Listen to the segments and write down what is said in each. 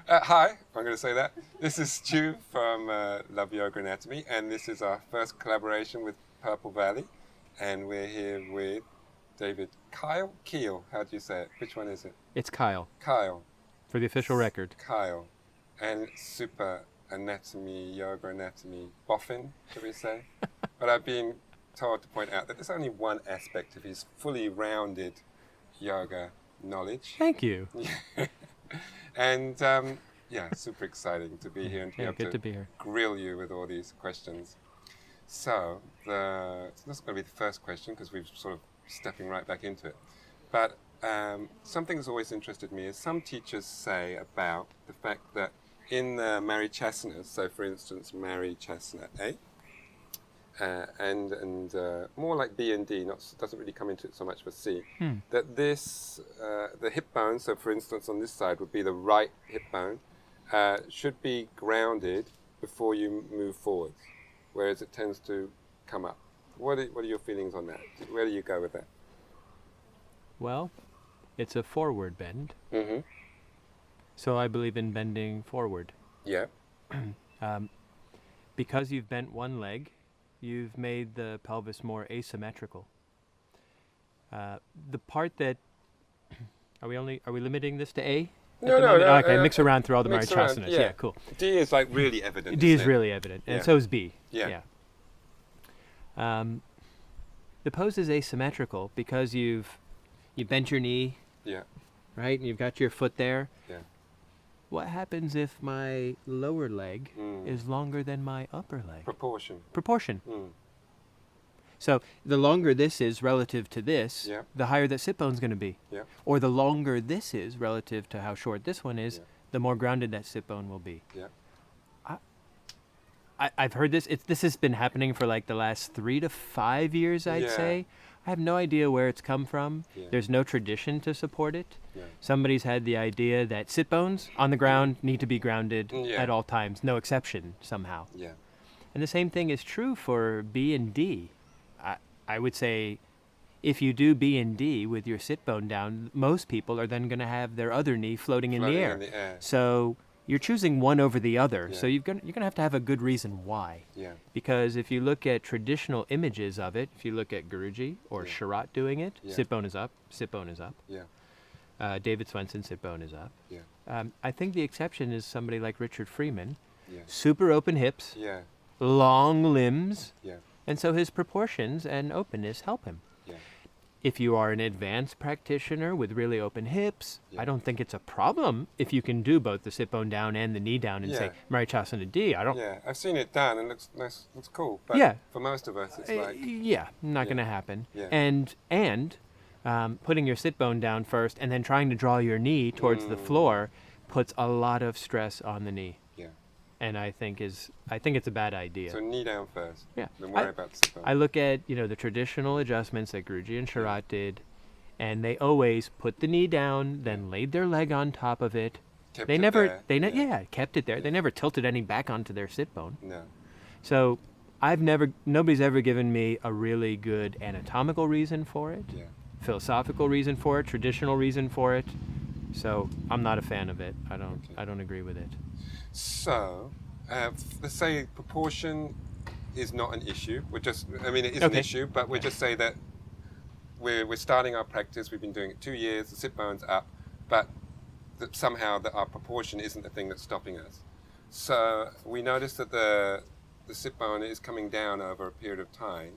Hi, I'm going to say that. This is Stu from Love Yoga Anatomy, and this is our first collaboration with Purple Valley. And we're here with David Keil. How do you say it? Which one is it? It's Kyle, Kyle. for the official record. Kyle. And super anatomy, yoga anatomy boffin, should we say? But I've been told to point out that there's only one aspect of his fully rounded yoga knowledge. Thank you. And super exciting to be here and to be able to be here. Grill you with all these questions. So that's going to be the first question because we're sort of stepping right back into it. But something that's always interested me is some teachers say about the fact that in the Marichyasana, so for instance Marichyasana A, and more like B and D, doesn't really come into it so much for C, that this, the hip bone, so for instance on this side would be the right hip bone, should be grounded before you move forward, whereas it tends to come up. What are your feelings on that? Where do you go with that? Well, it's a forward bend, Mm-hmm. so I believe in bending forward. Yeah. Because you've bent one leg, you've made the pelvis more asymmetrical. The part that are we limiting this to A? No. Okay, mix around through all the Marichyasana. Yeah. Cool. D is like really evident. D is isn't it? really evident, and Yeah. so is B. Yeah. The pose is asymmetrical because you bent your knee, Yeah. right, and you've got your foot there. Yeah. What happens if my lower leg is longer than my upper leg? Proportion. Proportion. Mm. So the longer this is relative to this, Yeah. the higher that sit bone's going to be. Yeah. Or the longer this is relative to how short this one is, Yeah. the more grounded that sit bone will be. Yeah. I've heard this. This has been happening for like the last 3 to 5 years, I'd Yeah. say. I have no idea where it's come from. Yeah. There's no tradition to support it. Yeah. Somebody's had the idea that sit bones on the ground need to be grounded Yeah. at all times, no exception somehow. Yeah. And the same thing is true for B and D. I would say if you do B and D with your sit bone down, most people are then going to have their other knee floating in the air. So you're choosing one over the other. Yeah. So you're going to have a good reason why. Yeah. Because if you look at traditional images of it, if you look at Guruji or Yeah. Sharat doing it, Yeah. sit bone is up, sit bone is up. Yeah. David Swenson, sit bone is up. Yeah. I think the exception is somebody like Richard Freeman, Yeah. super open hips, Yeah. long limbs, Yeah. and so his proportions and openness help him. Yeah. If you are an advanced practitioner with really open hips, Yeah. I don't think it's a problem if you can do both the sit bone down and the knee down and say Marichyasana D. Yeah. I've seen it done and it looks nice, looks cool. But Yeah. for most of us, it's like not Yeah. going to happen. Yeah. And putting your sit bone down first and then trying to draw your knee towards the floor puts a lot of stress on the knee. Yeah. And I think it's a bad idea. So knee down first. Yeah. Then worry about the sit bone. I look at, the traditional adjustments that Guruji and Sharat did, and they always put the knee down, then laid their leg on top of it. Kept They it never, there. kept it there. They never tilted any back onto their sit bone. No. So nobody's ever given me a really good anatomical reason for it, Yeah. philosophical reason for it, traditional reason for it. So I'm not a fan of it. I don't agree with it. So, let's say proportion is not an issue. It is an issue, but we'll just say that we're starting our practice. We've been doing it 2 years. The sit bone's up, but that somehow our proportion isn't the thing that's stopping us. So we notice that the sit bone is coming down over a period of time.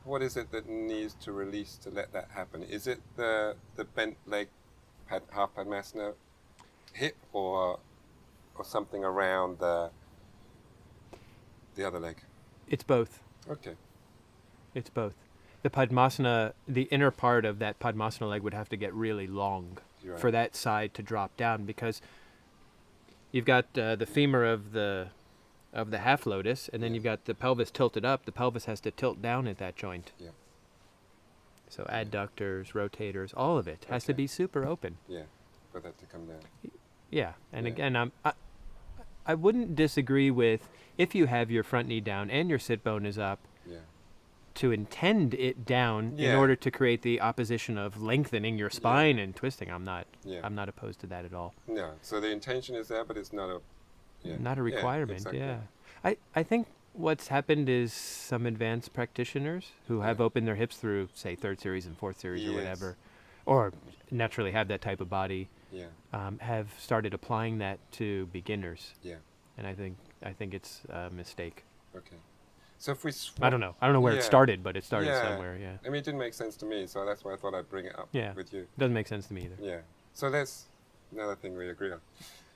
What is it that needs to release to let that happen? Is it the bent leg, half Padmasana hip, or something around the other leg? It's both. Okay. It's both. The Padmasana, the inner part of that Padmasana leg would have to get really long for that side to drop down, because you've got the femur of the half lotus, and then you've got the pelvis tilted up. The pelvis has to tilt down at that joint. Yeah. So adductors, rotators, all of it has to be super open. Yeah, for that to come down. Yeah, and again, I wouldn't disagree with if you have your front knee down and your sit bone is up. Yeah. to intend it down in Yeah. order to create the opposition of lengthening your spine and twisting. I'm not opposed to that at all. No. So the intention is there, but it's not a Not a requirement. exactly. I think what's happened is some advanced practitioners who have opened their hips through, say, 3rd series and 4th series or Yes. whatever, or naturally have that type of body, Yeah. have started applying that to beginners. Yeah. And I think it's a mistake. Okay. So if we I don't know where it Yeah. started, but it started Yeah. somewhere. Yeah. I mean, it didn't make sense to me, so that's why I thought I'd bring it up with you. Doesn't make sense to me either. Yeah. So that's another thing we agree on.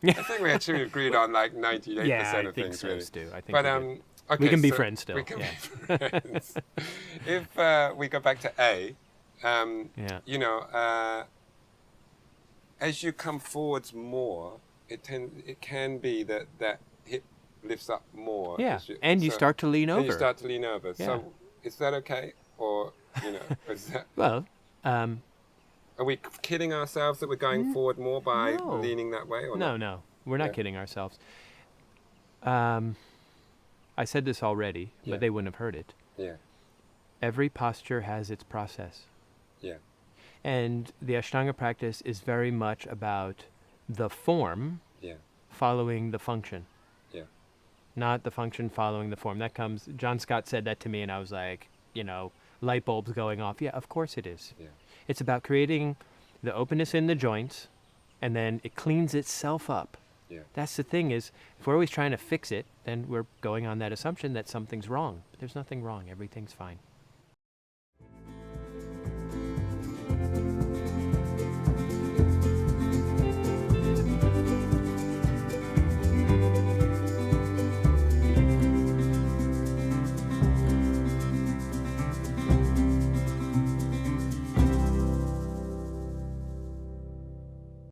I think we actually agreed on like 98% Yeah, I of think things, so, really. Stu. I think But we did. okay, We can be so friends still. We can Yeah. be friends. If we go back to A, Yeah. you know, as you come forwards more, it can be that hip lifts up more. Yeah, as and you start to lean And you over. start to lean over. Yeah. So is that okay, or you know, is that? Well, Are we kidding ourselves that we're going forward more by no. leaning that way? Or no, we're not Yeah. kidding ourselves. I said this already, Yeah. but they wouldn't have heard it. Yeah, Every posture has its process. yeah, And the Ashtanga practice is very much about the form yeah, following the function, yeah, not the function following the form. John Scott said that to me, and I was like, light bulbs going off. Yeah, of course it is. yeah, It's about creating the openness in the joints, and then it cleans itself up. yeah, That's the thing is, if we're always trying to fix it, then we're going on that assumption that something's wrong. But there's nothing wrong. Everything's fine.